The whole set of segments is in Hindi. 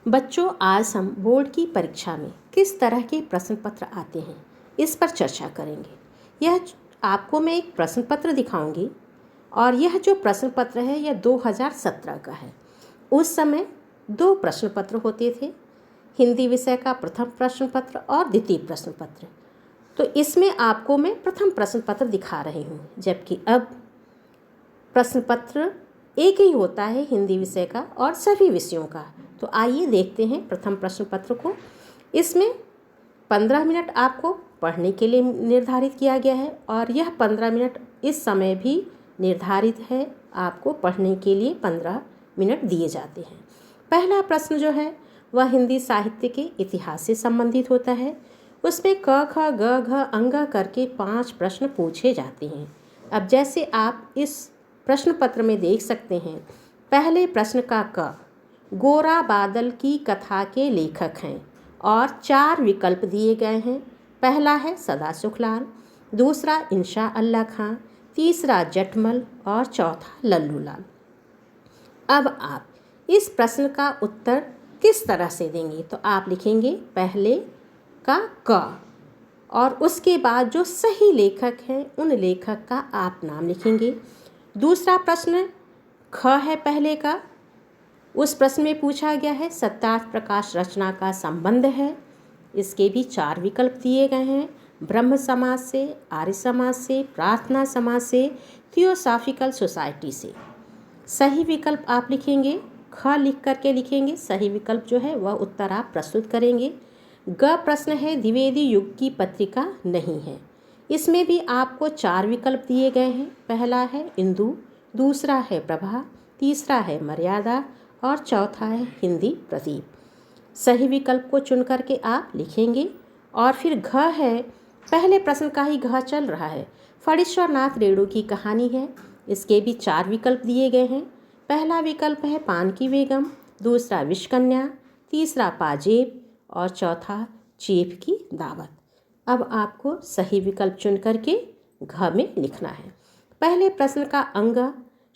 बच्चों, आज हम बोर्ड की परीक्षा में किस तरह के प्रश्न पत्र आते हैं इस पर चर्चा करेंगे। यह आपको मैं एक प्रश्न पत्र दिखाऊंगी और यह जो प्रश्न पत्र है यह 2017 का है। उस समय 2 प्रश्न पत्र होते थे, हिंदी विषय का प्रथम प्रश्न पत्र और द्वितीय प्रश्न पत्र। तो इसमें आपको मैं प्रथम प्रश्न पत्र दिखा रही हूँ, जबकि अब प्रश्न पत्र एक ही होता है हिंदी विषय का और सभी विषयों का। तो आइए देखते हैं प्रथम प्रश्न पत्र को। इसमें 15 मिनट आपको पढ़ने के लिए निर्धारित किया गया है और यह 15 मिनट इस समय भी निर्धारित है, आपको पढ़ने के लिए 15 मिनट दिए जाते हैं। पहला प्रश्न जो है वह हिंदी साहित्य के इतिहास से संबंधित होता है। उसमें क ख ग घ अंग करके 5 प्रश्न पूछे जाते हैं। अब जैसे आप इस प्रश्न पत्र में देख सकते हैं, पहले प्रश्न का क गोरा बादल की कथा के लेखक हैं और 4 विकल्प दिए गए हैं। पहला है सदा सुखलाल, दूसरा इंशा अल्लाह खां, तीसरा जटमल और चौथा लल्लू लाल। अब आप इस प्रश्न का उत्तर किस तरह से देंगे? तो आप लिखेंगे पहले का क और उसके बाद जो सही लेखक हैं उन लेखक का आप नाम लिखेंगे। दूसरा प्रश्न ख है पहले का, उस प्रश्न में पूछा गया है सत्यार्थ प्रकाश रचना का संबंध है। इसके भी 4 विकल्प दिए गए हैं, ब्रह्म समाज से, आर्य समाज से, प्रार्थना समाज से, थियोसॉफिकल सोसाइटी से। सही विकल्प आप लिखेंगे, ख लिख करके लिखेंगे, सही विकल्प जो है वह उत्तर आप प्रस्तुत करेंगे। ग प्रश्न है द्विवेदी युग की पत्रिका नहीं है। इसमें भी आपको 4 विकल्प दिए गए हैं। पहला है इंदु, दूसरा है प्रभा, तीसरा है मर्यादा और चौथा है हिंदी प्रदीप। सही विकल्प को चुन करके आप लिखेंगे। और फिर घ है, पहले प्रश्न का ही घ चल रहा है, फणीश्वर नाथ रेणु की कहानी है। इसके भी 4 विकल्प दिए गए हैं। पहला विकल्प है पान की बेगम, दूसरा विषकन्या, तीसरा पाजेब और चौथा चेप की दावत। अब आपको सही विकल्प चुन करके घ में लिखना है। पहले प्रश्न का अंग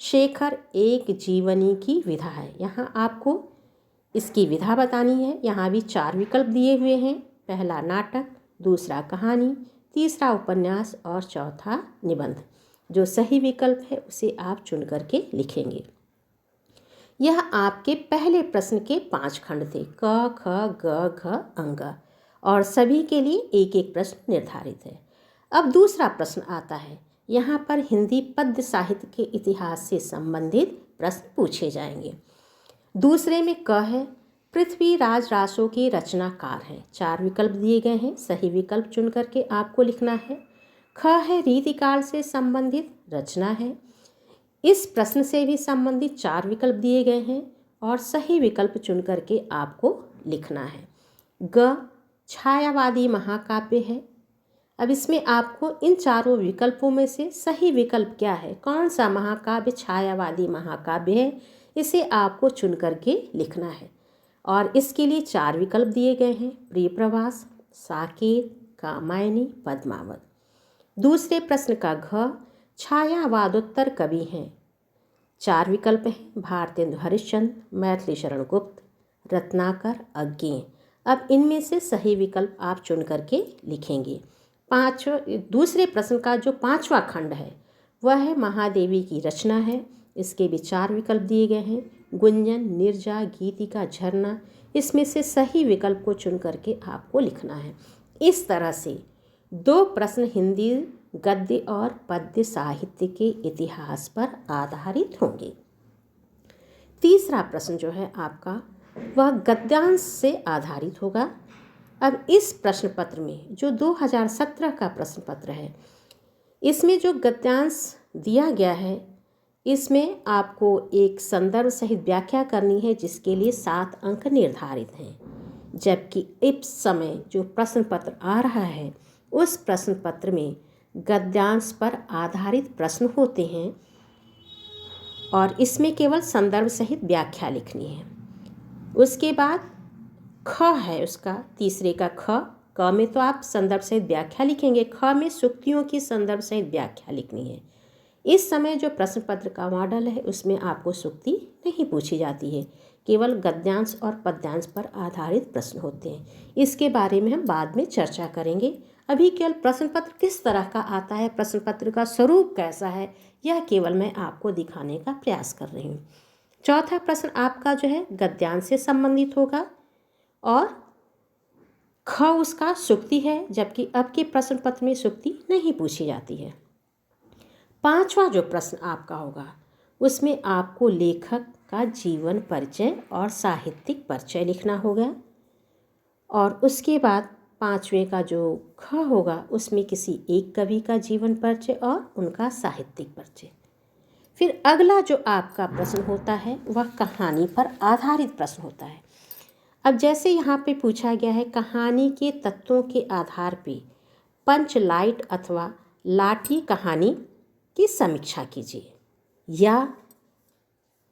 शेखर एक जीवनी की विधा है। यहाँ आपको इसकी विधा बतानी है। यहाँ भी 4 विकल्प दिए हुए हैं। पहला नाटक, दूसरा कहानी, तीसरा उपन्यास और चौथा निबंध। जो सही विकल्प है उसे आप चुन करके लिखेंगे। यह आपके पहले प्रश्न के 5 खंड थे, क ख ग घ अंग, और सभी के लिए एक एक प्रश्न निर्धारित है। अब दूसरा प्रश्न आता है। यहाँ पर हिंदी पद्य साहित्य के इतिहास से संबंधित प्रश्न पूछे जाएंगे। दूसरे में क है पृथ्वीराज रासो के रचनाकार हैं। 4 विकल्प दिए गए हैं, सही विकल्प चुन करके आपको लिखना है। ख है रीतिकाल से संबंधित रचना है। इस प्रश्न से भी संबंधित 4 विकल्प दिए गए हैं और सही विकल्प चुन करके आपको लिखना है। ग छायावादी महाकाव्य है। अब इसमें आपको इन चारों विकल्पों में से सही विकल्प क्या है, कौन सा महाकाव्य छायावादी महाकाव्य है, इसे आपको चुन करके लिखना है। और इसके लिए 4 विकल्प दिए गए हैं, प्रिय प्रवास, साकेत, कामायनी, पद्मावत। दूसरे प्रश्न का घ छायावादोत्तर कवि हैं। 4 विकल्प हैं, भारतेंदु हरिश्चंद्र, मैथिली शरण गुप्त, रत्नाकर, अज्ञेय। अब इनमें से सही विकल्प आप चुन करके लिखेंगे। दूसरे प्रश्न का जो 5वां खंड है वह है महादेवी की रचना है। इसके भी 4 विकल्प दिए गए हैं, गुंजन, निर्जा, गीतिका, झरना। इसमें से सही विकल्प को चुन करके आपको लिखना है। इस तरह से 2 प्रश्न हिंदी गद्य और पद्य साहित्य के इतिहास पर आधारित होंगे। तीसरा प्रश्न जो है आपका वह गद्यांश से आधारित होगा। अब इस प्रश्न पत्र में जो 2017 का प्रश्न पत्र है, इसमें जो गद्यांश दिया गया है इसमें आपको एक संदर्भ सहित व्याख्या करनी है, जिसके लिए 7 अंक निर्धारित हैं। जबकि इस समय जो प्रश्न पत्र आ रहा है उस प्रश्न पत्र में गद्यांश पर आधारित प्रश्न होते हैं और इसमें केवल संदर्भ सहित व्याख्या लिखनी है। उसके बाद ख है उसका, तीसरे का ख, क में तो आप संदर्भ सहित व्याख्या लिखेंगे, ख में सुक्तियों की संदर्भ सहित व्याख्या लिखनी है। इस समय जो प्रश्न पत्र का मॉडल है उसमें आपको सूक्ति नहीं पूछी जाती है, केवल गद्यांश और पद्यांश पर आधारित प्रश्न होते हैं। इसके बारे में हम बाद में चर्चा करेंगे। अभी केवल प्रश्न पत्र किस तरह का आता है, प्रश्न पत्र का स्वरूप कैसा है, यह केवल मैं आपको दिखाने का प्रयास कर रही हूँ। चौथा प्रश्न आपका जो है गद्यांश से संबंधित होगा और ख उसका सूक्ति है, जबकि अब के प्रश्न पत्र में सूक्ति नहीं पूछी जाती है। पांचवा जो प्रश्न आपका होगा उसमें आपको लेखक का जीवन परिचय और साहित्यिक परिचय लिखना होगा, और उसके बाद पांचवें का जो ख होगा उसमें किसी एक कवि का जीवन परिचय और उनका साहित्यिक परिचय। फिर अगला जो आपका प्रश्न होता है वह कहानी पर आधारित प्रश्न होता है। अब जैसे यहाँ पे पूछा गया है, कहानी के तत्वों के आधार पे पंच लाइट अथवा लाठी कहानी की समीक्षा कीजिए, या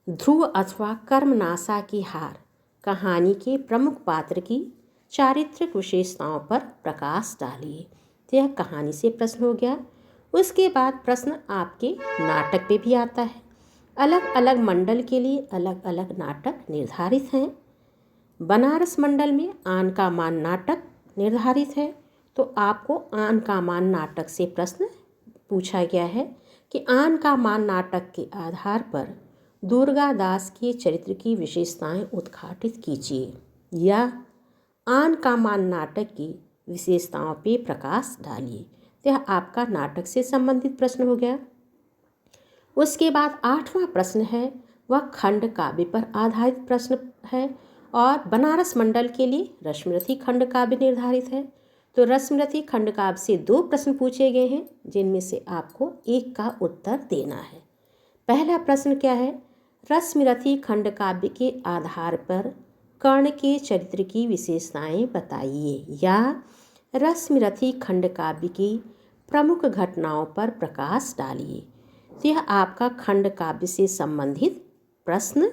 ध्रुव अथवा कर्मनाशा की हार कहानी के प्रमुख पात्र की चारित्रिक विशेषताओं पर प्रकाश डालिए। तो यह कहानी से प्रश्न हो गया। उसके बाद प्रश्न आपके नाटक पे भी आता है। अलग अलग मंडल के लिए अलग अलग नाटक निर्धारित हैं। बनारस मंडल में आन का मान नाटक निर्धारित है, तो आपको आन का मान नाटक से प्रश्न पूछा गया है कि आन का मान नाटक के आधार पर दुर्गा दास के चरित्र की विशेषताएं उद्घाटित कीजिए, या आन का मान नाटक की विशेषताओं पे प्रकाश डालिए। तो यह आपका नाटक से संबंधित प्रश्न हो गया। उसके बाद आठवां प्रश्न है वह खंड काव्य पर आधारित प्रश्न है, और बनारस मंडल के लिए रश्मिरथी खंड काव्य निर्धारित है। तो रश्मिरथी खंड काव्य से 2 प्रश्न पूछे गए हैं, जिनमें से आपको एक का उत्तर देना है। पहला प्रश्न क्या है, रश्मिरथी खंड काव्य के आधार पर कर्ण के चरित्र की विशेषताएं बताइए, या रश्मिरथी खंड काव्य की प्रमुख घटनाओं पर प्रकाश डालिए। तो यह आपका खंड काव्य से संबंधित प्रश्न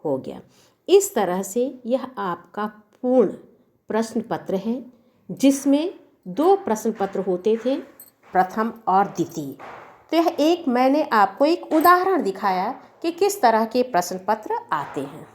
हो गया। इस तरह से यह आपका पूर्ण प्रश्न पत्र है, जिसमें 2 प्रश्न पत्र होते थे, प्रथम और द्वितीय। तो यह मैंने आपको एक उदाहरण दिखाया कि किस तरह के प्रश्न पत्र आते हैं।